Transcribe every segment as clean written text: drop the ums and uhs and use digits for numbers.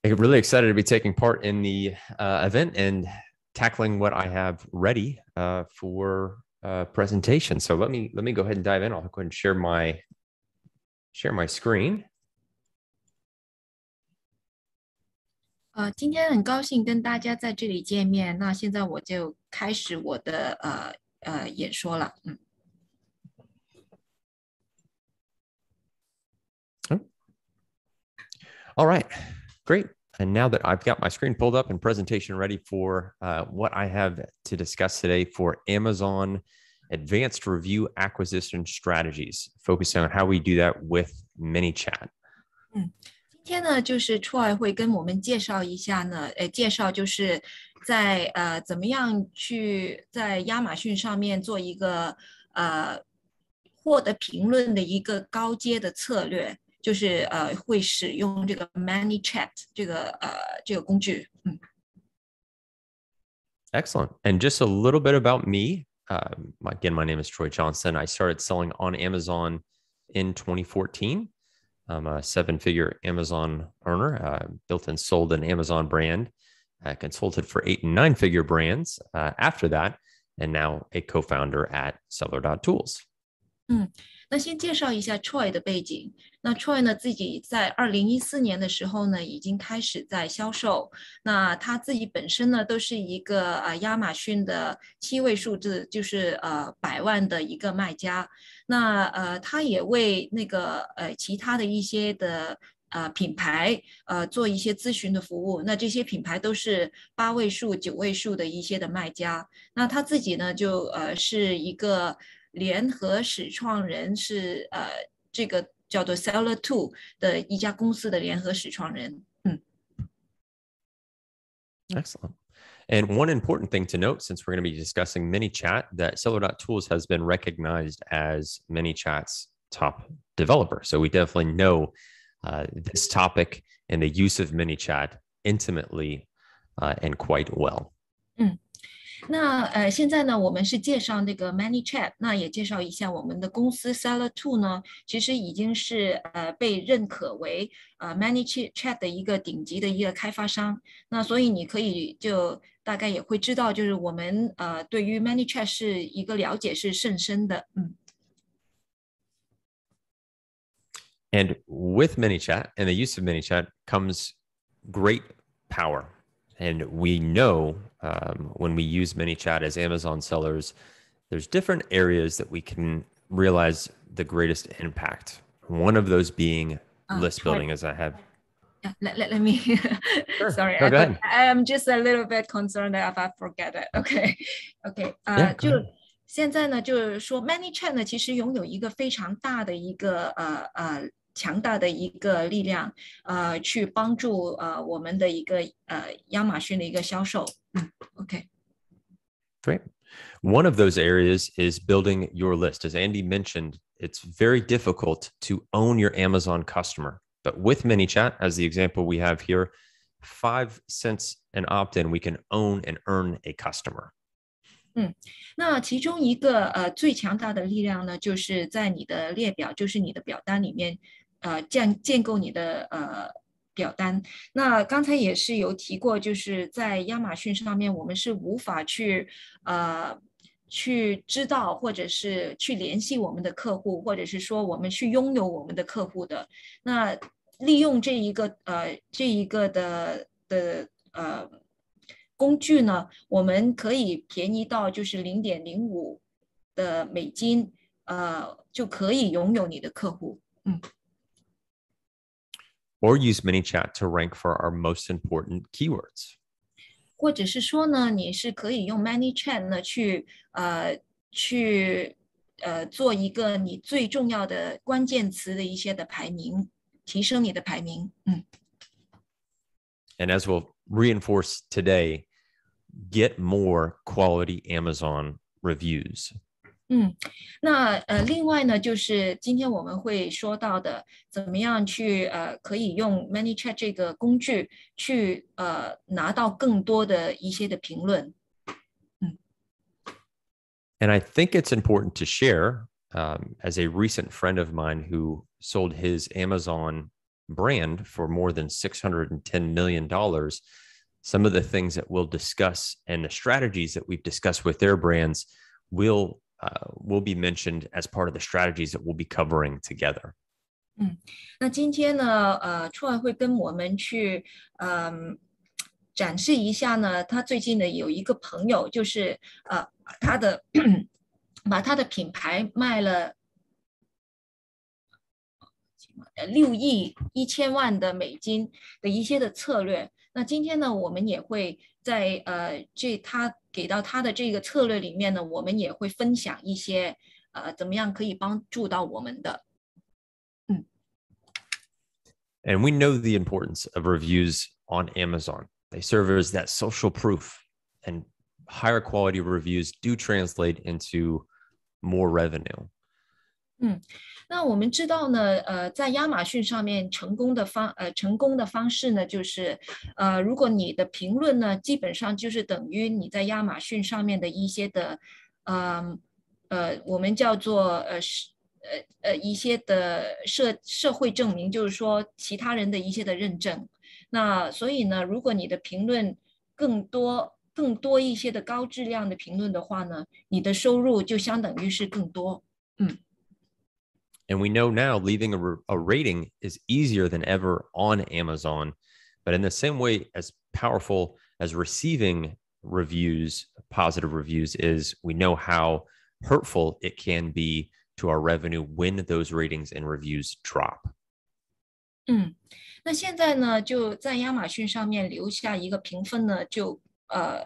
I'm really excited to be taking part in the event and tackling what I have ready for presentation. So let me go ahead and dive in. I'll go ahead and share my screen. 今天很高兴跟大家在这里见面。那现在我就开始我的演说了。All right, great. And now that I've got my screen pulled up and presentation ready for what I have to discuss today for Amazon Advanced Review Acquisition Strategies, focusing on how we do that with ManyChat. 今天呢，就是 Troy 会跟我们介绍一下呢，介绍就是在怎么样去在亚马逊上面做一个获得评论的一个高阶的策略，就是会使用这个 ManyChat 这个工具。Excellent. And just a little bit about me. Again, my name is Troy Johnston. I started selling on Amazon in 2014. I'm a seven-figure Amazon earner, built and sold an Amazon brand, consulted for 8- and 9-figure brands after that, and now a co-founder at Seller.tools. 那先介绍一下 Troy 的背景。那 Troy 呢，自己在2014年的时候呢，已经开始在销售。那他自己本身呢，都是一个亚马逊的7位数字，就是100万的一个卖家。那他也为那个其他的一些的品牌做一些咨询的服务。那这些品牌都是8位数、9位数的一些的卖家。那他自己呢，就是一个联合始创人，是这个叫做 Seller.tools 的一家公司的联合始创人。Excellent. And one important thing to note, since we're going to be discussing ManyChat, that Seller.tools has been recognized as ManyChat's top developer. So we definitely know this topic and the use of ManyChat intimately and quite well. 那现在呢，我们是介绍那个 ManyChat， 那也介绍一下我们的公司 Seller.tools 呢，其实已经是被认可为ManyChat 的一个顶级的一个开发商。那所以你可以就大概也会知道，就是我们对于 ManyChat 是一个了解是甚深的。And with ManyChat and the use of ManyChat comes great power. And we know when we use ManyChat as Amazon sellers, there's different areas that we can realize the greatest impact. One of those being list building, as I have. Let me. Sure. Sorry, go ahead. I'm just a little bit concerned if I forget it. Okay. 就现在呢，就是说 ManyChat 呢，其实拥有一个非常大的一个强大的一个力量，去帮助我们的一个亚马逊的一个销售。OK. Great. One of those areas is building your list. As Andy mentioned, it's very difficult to own your Amazon customer. But with ManyChat, as the example we have here, 5 cents an opt-in, we can own and earn a customer. 那其中一个最强大的力量呢，就是在你的列表，就是你的表单里面，建构你的表单。那刚才也是有提过，就是在亚马逊上面，我们是无法去知道，或者是去联系我们的客户，或者是说我们去拥有我们的客户的。那利用这一个的工具呢，我们可以便宜到就是0.05的美金，就可以拥有你的客户。Or use ManyChat to rank for our most important keywords. 或者是说呢，你是可以用 ManyChat 呢去做一个你最重要的关键词的一些的排名，提升你的排名。And as we'll reinforce today, get more quality Amazon reviews. 那另外呢，就是今天我们会说到的，怎么样去可以用 ManyChat 这个工具去拿到更多的一些的评论。And I think it's important to share, as a recent friend of mine who sold his Amazon brand for more than $610 million, some of the things that we'll discuss and the strategies that we've discussed with their brands will be mentioned as part of the strategies that we'll be covering together. 那今天呢，Troy 会跟我们去展示一下呢，他最近呢有一个朋友，就是他的把他的品牌卖了6亿1千万的美金的一些的策略。那今天呢，我们也会在他给到他的这个策略里面呢，我们也会分享一些怎么样可以帮助到我们的。And we know the importance of reviews on Amazon. They serve as that social proof, and higher quality reviews do translate into more revenue. 那我们知道呢，在亚马逊上面成功的方式呢，就是如果你的评论呢，基本上就是等于你在亚马逊上面的一些的我们叫做一些的社会证明，就是说其他人的一些的认证。那所以呢，如果你的评论更多一些的高质量的评论的话呢，你的收入就相等于是更多。And we know now leaving a rating is easier than ever on Amazon. But in the same way, as powerful as receiving reviews, positive reviews is, we know how hurtful it can be to our revenue when those ratings and reviews drop. 那现在呢，就在亚马逊上面留下一个评分呢，就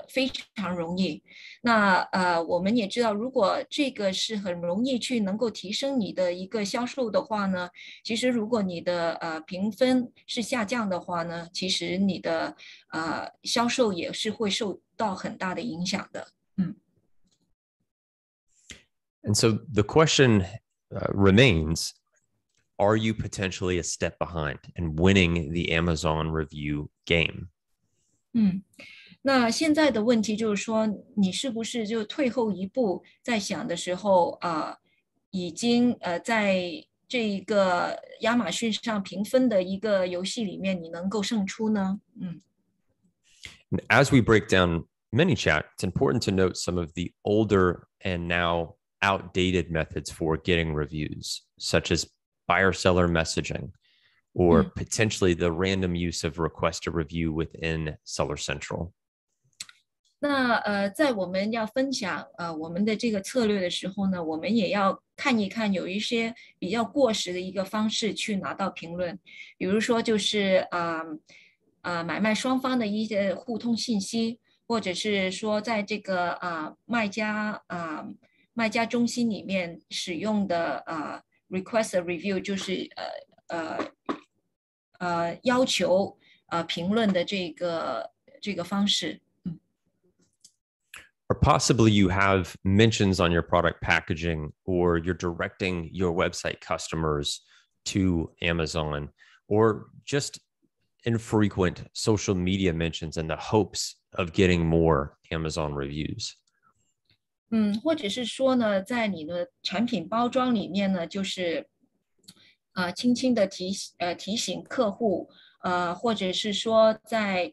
非常容易。那我们也知道，如果这个是很容易去能够提升你的一个销售的话呢，其实如果你的评分是下降的话呢，其实你的销售也是会受到很大的影响的。And so the question remains, are you potentially a step behind in winning the Amazon review game? 那现在的问题就是说，你是不是就退后一步，在想的时候已经在这一个亚马逊上评分的一个游戏里面，你能够胜出呢？As we break down ManyChat, it's important to note some of the older and now outdated methods for getting reviews, such as buyer-seller messaging, or potentially the random use of request a review within Seller Central. 那在我们要分享我们的这个策略的时候呢，我们也要看一看有一些比较过时的一个方式去拿到评论，比如说就是买卖双方的一些互通信息，或者是说在这个卖家中心里面使用的request a review， 就是要求评论的这个方式。Or possibly you have mentions on your product packaging, or you're directing your website customers to Amazon, or just infrequent social media mentions in the hopes of getting more Amazon reviews. 或者是说呢，在你的产品包装里面呢，就是轻轻的提醒客户，或者是说在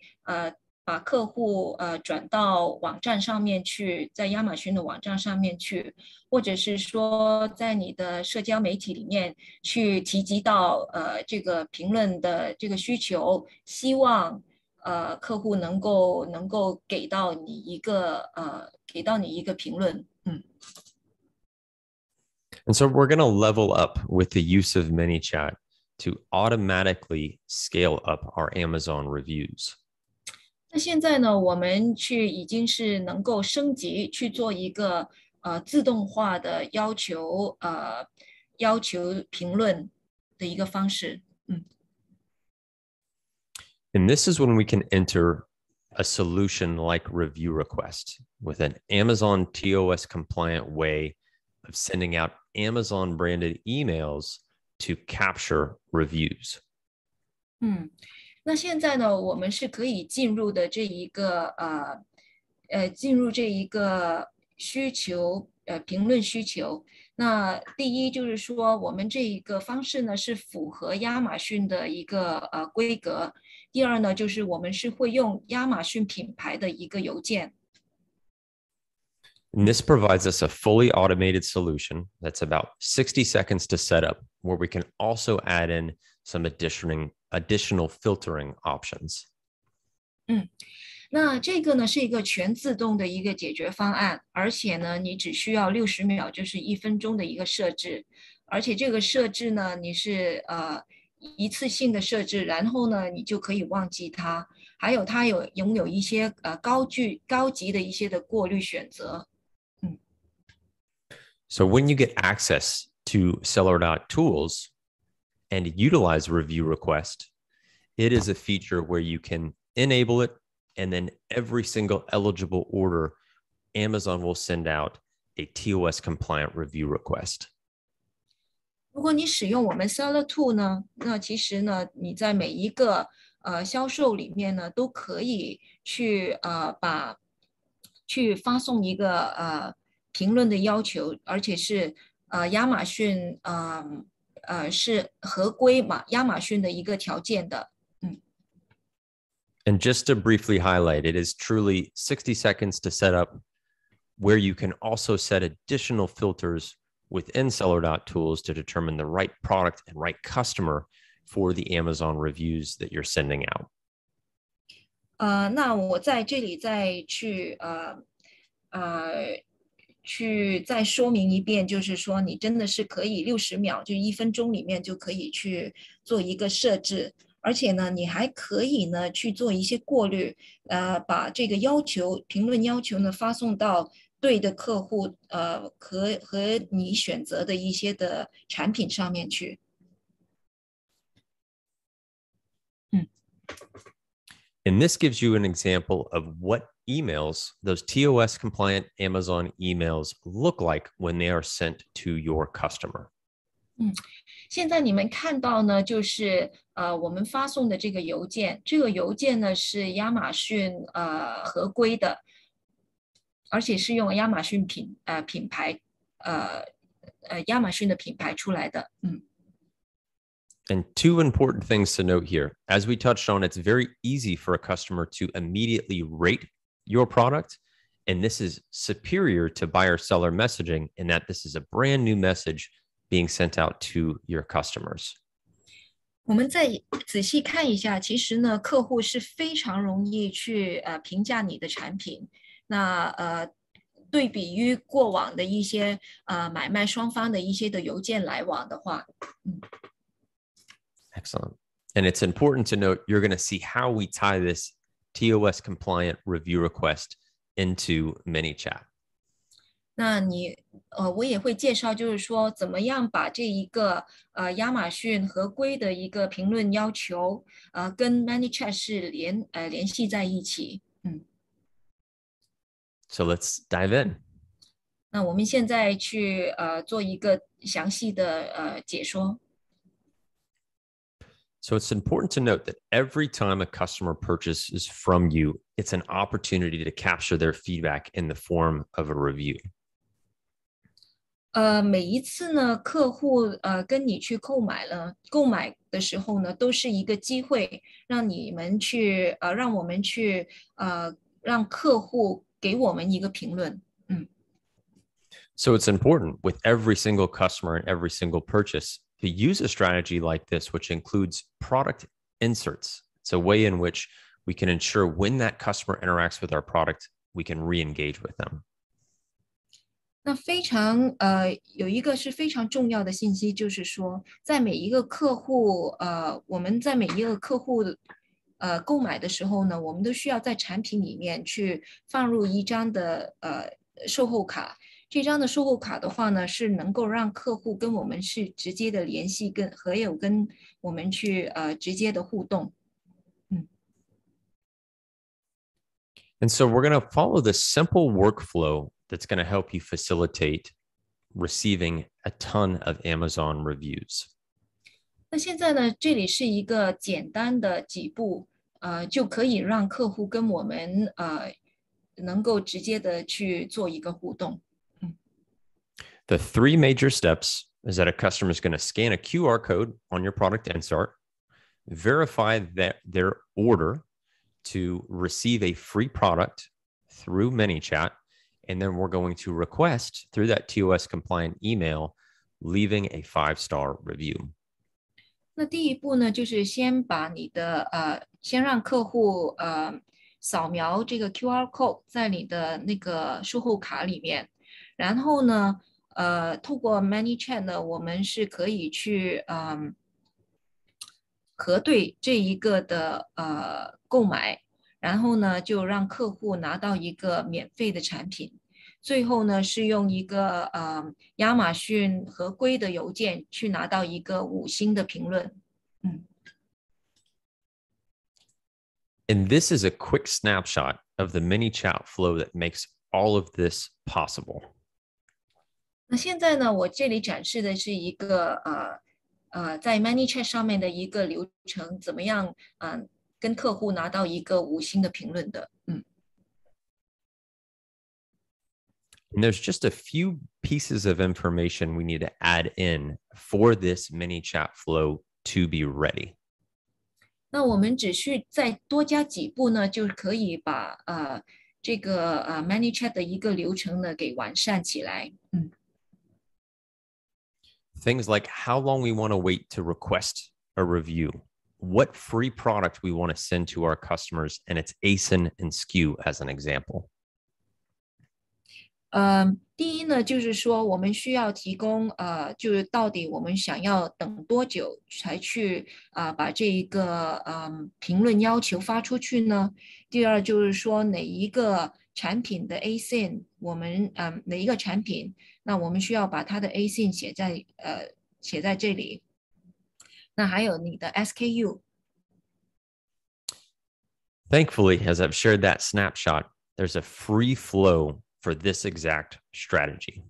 把客户转到网站上面去，在亚马逊的网站上面去，或者是说在你的社交媒体里面去提及到这个评论的这个需求，希望客户能够给到你一个评论。And so we're going to level up with the use of ManyChat to automatically scale up our Amazon reviews. 那现在呢，我们已经是能够升级去做一个自动化的要求评论的一个方式。And this is when we can enter a solution like review request with an Amazon TOS compliant way of sending out Amazon branded emails to capture reviews. 那现在呢，我们是可以进入这一个需求评论需求。那第一就是说，我们这一个方式呢是符合亚马逊的一个规格。第二呢，就是我们是会用亚马逊品牌的一个邮件。And this provides us a fully automated solution that's about 60 seconds to set up, where we can also add in some additional filtering options. 那这个呢是一个全自动的一个解决方案，而且呢你只需要60秒，就是1分钟的一个设置，而且这个设置呢你是一次性的设置，然后呢你就可以忘记它，还有它拥有一些高级的一些的过滤选择。So when you get access to seller.tools and utilize review request, it is a feature where you can enable it, and then every single eligible order, Amazon will send out a TOS compliant review request. 如果你使用我们 Seller Tool 呢，那其实呢，你在每一个销售里面呢，都可以去去发送一个评论的要求，而且是亚马逊是合规嘛，亚马逊的一个条件的。And just to briefly highlight, it is truly 60 seconds to set up, where you can also set additional filters within seller.tools to determine the right product and right customer for the Amazon reviews that you're sending out. 那我在这里再去再说明一遍，就是说你真的是可以60秒，就1分钟里面就可以去做一个设置。而且呢，你还可以呢去做一些过滤，把这个评论要求呢发送到对的客户，和你选择的一些的产品上面去。And this gives you an example of what emails, those TOS compliant Amazon emails, look like when they are sent to your customer. 现在你们看到呢，就是我们发送的这个邮件，这个邮件呢是亚马逊合规的，而且是用亚马逊品牌亚马逊的品牌出来的。And two important things to note here. As we touched on, it's very easy for a customer to immediately rate your product. And this is superior to buyer-seller messaging in that this is a brand new message being sent out to your customers. 我们再仔细看一下，其实呢，客户是非常容易去评价你的产品。那对比于过往的一些买卖双方的一些的邮件来往的话Excellent. And it's important to note, you're going to see how we tie this TOS compliant review request into ManyChat. 那我也会介绍，就是说怎么样把这一个亚马逊合规的一个评论要求跟 ManyChat 是联系在一起。So let's dive in. 那我们现在去做一个详细的解说。So it's important to note that every time a customer purchases from you, it's an opportunity to capture their feedback in the form of a review. 每一次呢，客户跟你去购买的时候呢，都是一个机会，让我们去让客户给我们一个评论。So it's important with every single customer and every single purchase to use a strategy like this, which includes product inserts. It's a way in which we can ensure when that customer interacts with our product, we can re-engage with them. 那有一个是非常重要的信息，就是说，在每一个客户我们在每一个客户购买的时候呢，我们都需要在产品里面去放入一张的售后卡。这张的售后卡的话呢，是能够让客户跟我们是直接的联系，跟我们去直接的互动。And so we're going to follow this simple workflow that's going to help you facilitate receiving a ton of Amazon reviews. 那现在呢，这里是一个简单的几步，就可以让客户跟我们能够直接的去做一个互动。The three major steps is that a customer is going to scan a QR code on your product insert, verify that their order to receive a free product through ManyChat, and then we're going to request through that TOS compliant email, leaving a 5-star review. 那第一步呢，就是先把你的先让客户扫描这个 QR code 在你的那个售后卡里面，然后呢，透过 ManyChat 呢，我们是可以去核对这一个的购买，然后呢，就让客户拿到一个免费的产品。最后呢，是用一个亚马逊合规的邮件去拿到一个5星的评论。And this is a quick snapshot of the ManyChat flow that makes all of this possible. 那现在呢，我这里展示的是一个在 ManyChat 上面的一个流程，怎么样跟客户拿到一个5星的评论的。And there's just a few pieces of information we need to add in for this ManyChat flow to be ready. 那我们只需再多加几步呢，就可以把这个ManyChat 的一个流程呢给完善起来。Things like how long we want to wait to request a review, what free product we want to send to our customers, and its ASIN and SKU as an example. 第一呢，就是说我们需要提供就是到底我们想要等多久才去把这一个评论要求发出去呢？第二就是说哪一个产品的 ASIN 我们哪一个产品，那我们需要把它的 ASIN 写在这里。那还有你的 SKU。Thankfully, as I've shared that snapshot, there's a free flow for this exact strategy.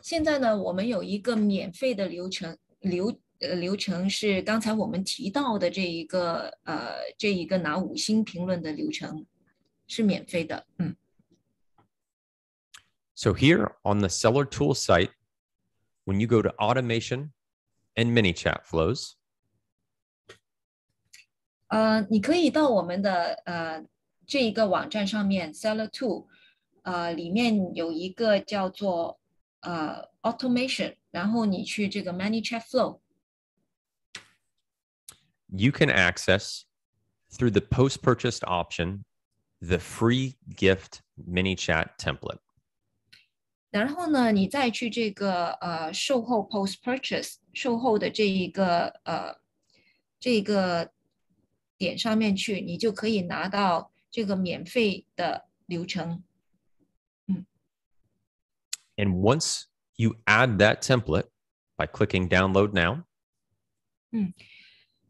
现在呢，我们有一个免费的流程是刚才我们提到的这一个拿5星评论的流程是免费的。So here on the Seller Tool site, when you go to Automation and ManyChat flows, 你可以到我们的这一个网站上面 Seller Tool 里面有一个叫做Automation， 然后你去这个 ManyChat Flow， you can access through the post-purchased option the free gift ManyChat template. 然后呢，你再去这个售后 Post Purchase 售后的这一个点上面去，你就可以拿到这个免费的流程。And once you add that template by clicking Download Now,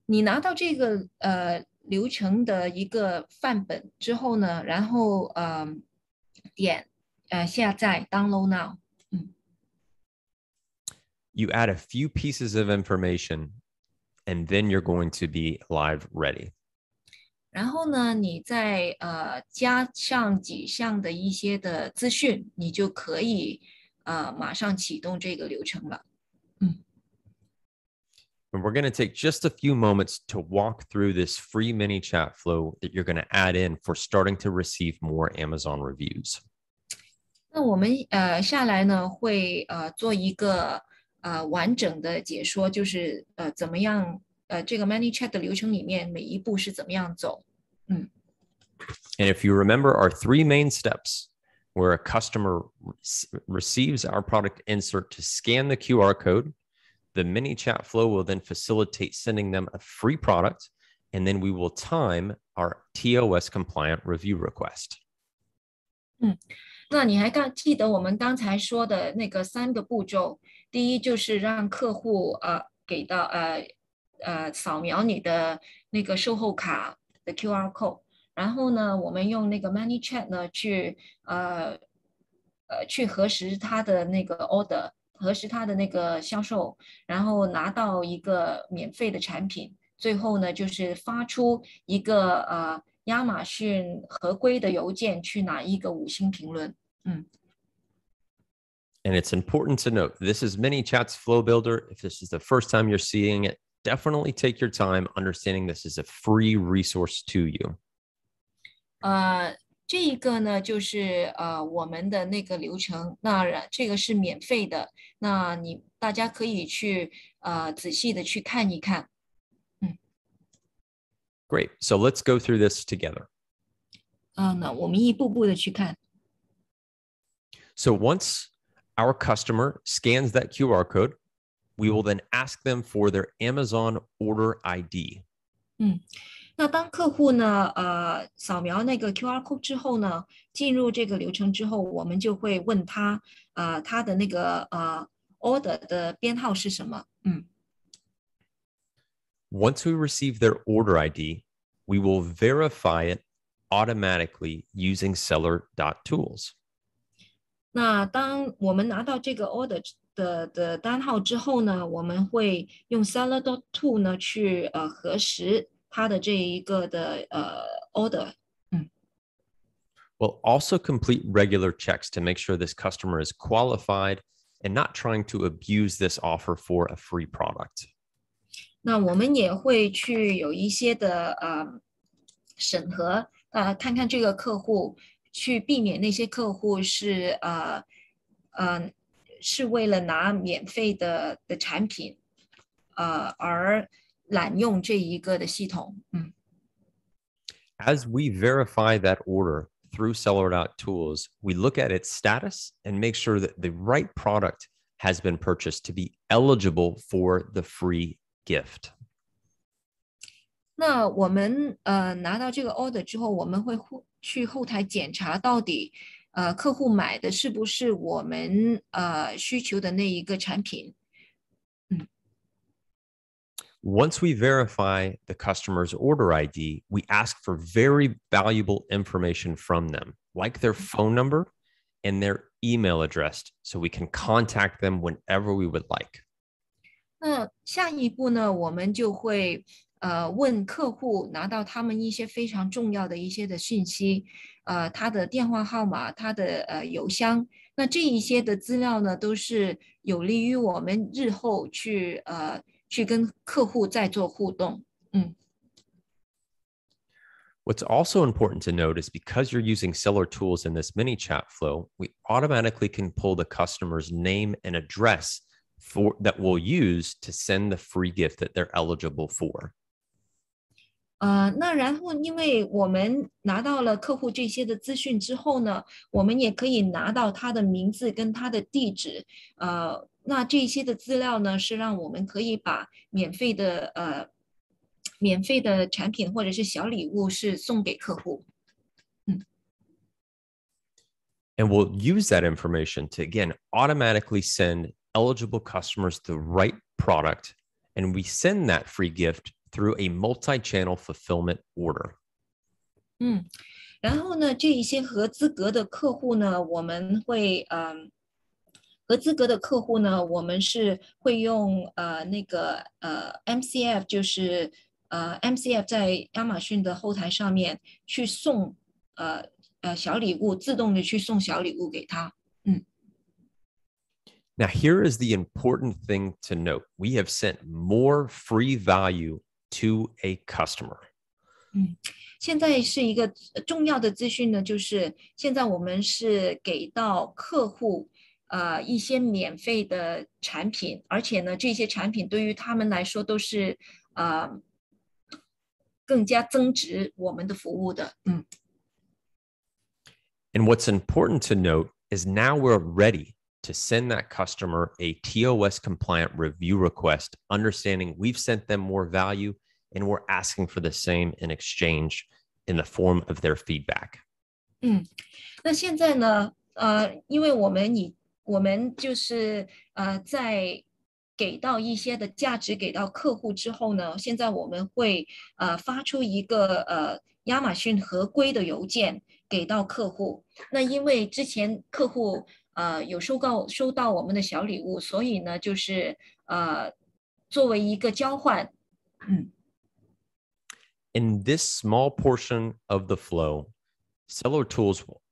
你拿到这个流程的一个范本之后呢，然后点下载 Download Now。You add a few pieces of information, and then you're going to be live ready. 然后呢，你再加上几项的一些的资讯，你就可以马上启动这个流程了。And we're going to take just a few moments to walk through this free ManyChat flow that you're going to add in for starting to receive more Amazon reviews. 那我们下来呢会做一个完整的解说，就是怎么样这个 ManyChat 的流程里面每一步是怎么样走。And if you remember our 3 main steps, where a customer receives our product insert to scan the QR code, the ManyChat flow will then facilitate sending them a free product, and then we will time our TOS compliant review request. 那你还记得我们刚才说的那个3个步骤？第一就是让客户给到扫描你的那个售后卡的 QR code， 然后呢，我们用那个 ManyChat 呢去核实他的那个 order， 核实他的那个销售，然后拿到一个免费的产品，最后呢就是发出一个亚马逊合规的邮件去拿一个5星评论。And it's important to note, this is ManyChat's Flow Builder. If this is the first time you're seeing it, definitely take your time understanding this is a free resource to you. 这一个呢，就是我们的那个流程，那这个是免费的，那大家可以去仔细的去看一看。Great. So let's go through this together. 那我们一步步的去看。So once our customer scans that QR code, we will then ask them for their Amazon order ID. 那当客户呢，扫描那个 QR code 之后呢，进入这个流程之后，我们就会问他，他的那个order 的编号是什么？Once we receive their order ID, we will verify it automatically using seller.tools. 那当我们拿到这个 order 的单号之后呢，我们会用 seller.tool 呢去核实它的这一个的order。We'll also complete regular checks to make sure this customer is qualified and not trying to abuse this offer for a free product. 那我们也会去有一些的审核，看看这个客户，去避免那些客户是是为了拿免费的产品而滥用这一个的系统。As we verify that order through seller.tools, we look at its status and make sure that the right product has been purchased to be eligible for the free gift. 那我们拿到这个 order 之后，我们会去后台检查到底客户买的是不是我们需求的那一个产品。Once we verify the customer's order ID, we ask for very valuable information from them, like their phone number and their email address, so we can contact them whenever we would like. 那下一步呢，我们就会问客户拿到他们一些非常重要的一些的讯息，他的电话号码，他的邮箱，那这一些的资料呢，都是有利于我们日后去跟客户再做互动。What's also important to note is because you're using seller tools in this ManyChat flow, we automatically can pull the customer's name and address that we'll use to send the free gift that they're eligible for. 那然后因为我们拿到了客户这些的资讯之后呢，我们也可以拿到他的名字跟他的地址，那这些的资料呢，是让我们可以把免费的产品或者是小礼物是送给客户。And we'll use that information to, again, automatically send eligible customers the right product, and we send that free gift through a multi-channel fulfillment order. 然后呢，这一些合资格的客户呢，我们会合资格的客户呢，我们是会用那个MCF， 就是MCF 在亚马逊的后台上面去送小礼物，自动的去送小礼物给他。Now, here is the important thing to note. We have sent more free value to a customer. 现在是一个重要的资讯呢，就是现在我们是给到客户一些免费的产品，而且呢，这些产品对于他们来说都是更加增值我们的服务的。And what's important to note is now we're ready to send that customer a TOS compliant review request, understanding we've sent them more value and we're asking for the same in exchange in the form of their feedback. 那现在呢，因为我们就是在给到一些的价值给到客户之后呢，现在我们会发出一个亚马逊合规的邮件给到客户。那因为之前客户有收到我们的小礼物，所以呢，就是作为一个交换。In this small portion of the flow, seller tools will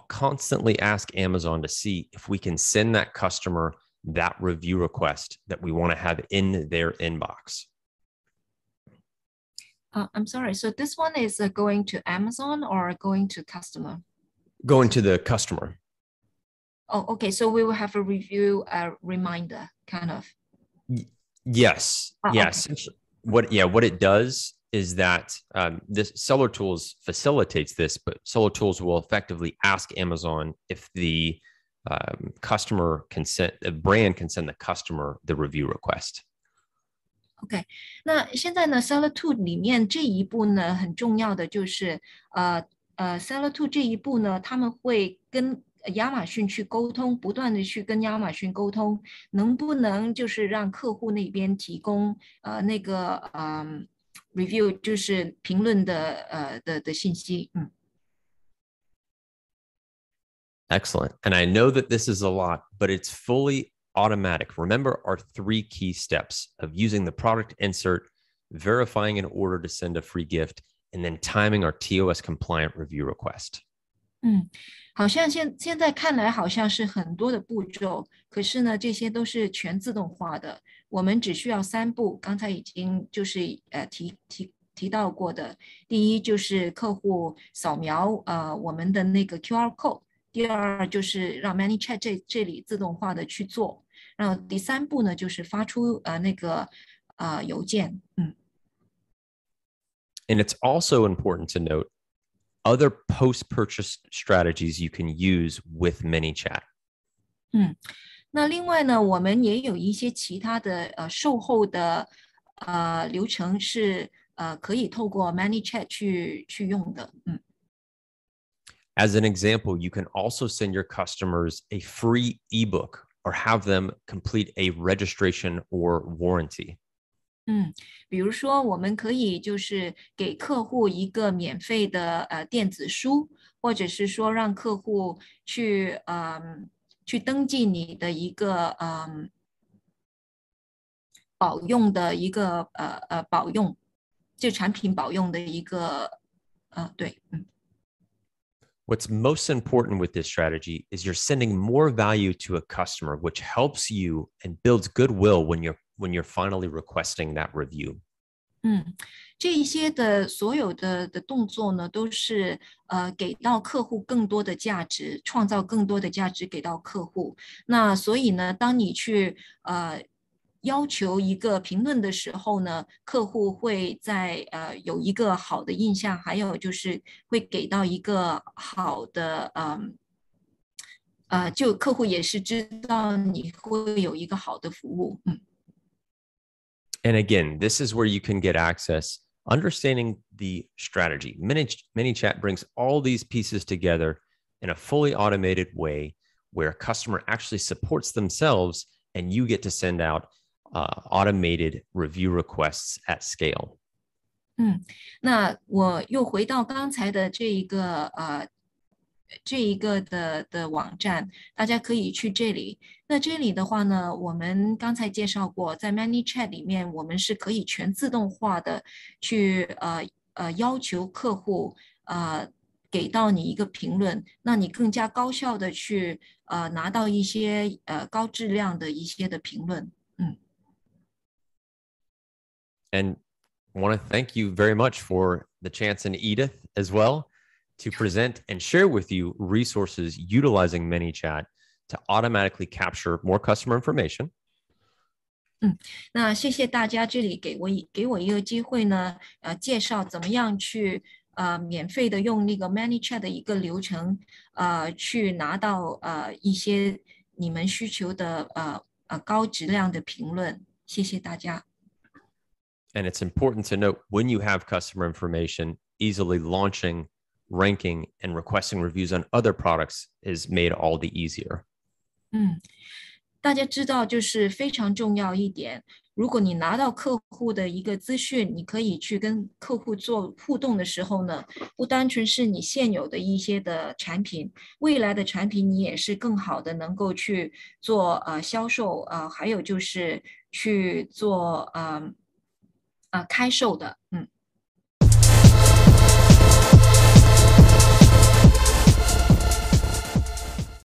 constantly ask Amazon to see if we can send that customer that review request that we want to have in their inbox. I'm sorry. So this one is going to Amazon or going to customer? Going to the customer. Oh, okay. So we will have a review reminder, kind of. Yes. Yes. Okay. What it does is that this Seller Tools facilitates this, but Seller Tools will effectively ask Amazon if the brand can send the customer the review request. OK， 那现在呢 ，Seller Tool 里面这一步呢，很重要的就是Seller Tool 这一步呢，他们会跟亚马逊去沟通，不断的去跟亚马逊沟通，能不能就是让客户那边提供那个review 就是评论的信息。Excellent. And I know that this is a lot, but it's fully automatic. Remember our 3 key steps of using the product insert, verifying an order to send a free gift, and then timing our TOS compliant review request. 好像现在看来好像是很多的步骤，可是呢，这些都是全自动化的。我们只需要3步，刚才已经就是提到过的。第一就是客户扫描我们的那个 QR code。第二就是让 ManyChat 这里自动化的去做，然后第3步呢就是发出那个邮件。And it's also important to note other post-purchase strategies you can use with ManyChat. 那另外呢，我们也有一些其他的售后的流程是可以透过 ManyChat 去用的。As an example, you can also send your customers a free ebook or have them complete a registration or warranty. 比如说我们可以就是给客户一个免费的电子书，或者是说让客户去登记你的一个保用的一个保用这产品保用的一个对。What's most important with this strategy is you're sending more value to a customer, which helps you and builds goodwill when you're finally requesting that review. 这一些的所有的动作呢，都是给到客户更多的价值，创造更多的价值给到客户。那所以呢，当你去要求一个评论的时候呢，客户会在有一个好的印象，还有就是会给到一个好的就客户也是知道你会有一个好的服务。And again, this is where you can get access, understanding the strategy. ManyChat brings all these pieces together in a fully automated way where a customer actually supports themselves and you get to send out automated review requests at scale. 那我又回到刚才的这一个的网站，大家可以去这里。那这里的话呢，我们刚才介绍过，在 ManyChat 里面，我们是可以全自动化的去要求客户给到你一个评论，那你更加高效的去拿到一些高质量的一些的评论。And I want to thank you very much for the chance, and Edith as well, to present and share with you resources utilizing ManyChat to automatically capture more customer information. 那谢谢大家，这里给我一个机会呢，介绍怎么样去免费的用那个 ManyChat 的一个流程，去拿到一些你们需求的高质量的评论。谢谢大家。And it's important to note when you have customer information, easily launching, ranking, and requesting reviews on other products is made all the easier. 大家知道就是非常重要一点，如果你拿到客户的一个资讯，你可以去跟客户做互动的时候呢，不单纯是你现有的一些的产品，未来的产品你也是更好的能够去做销售还有就是去做开售的。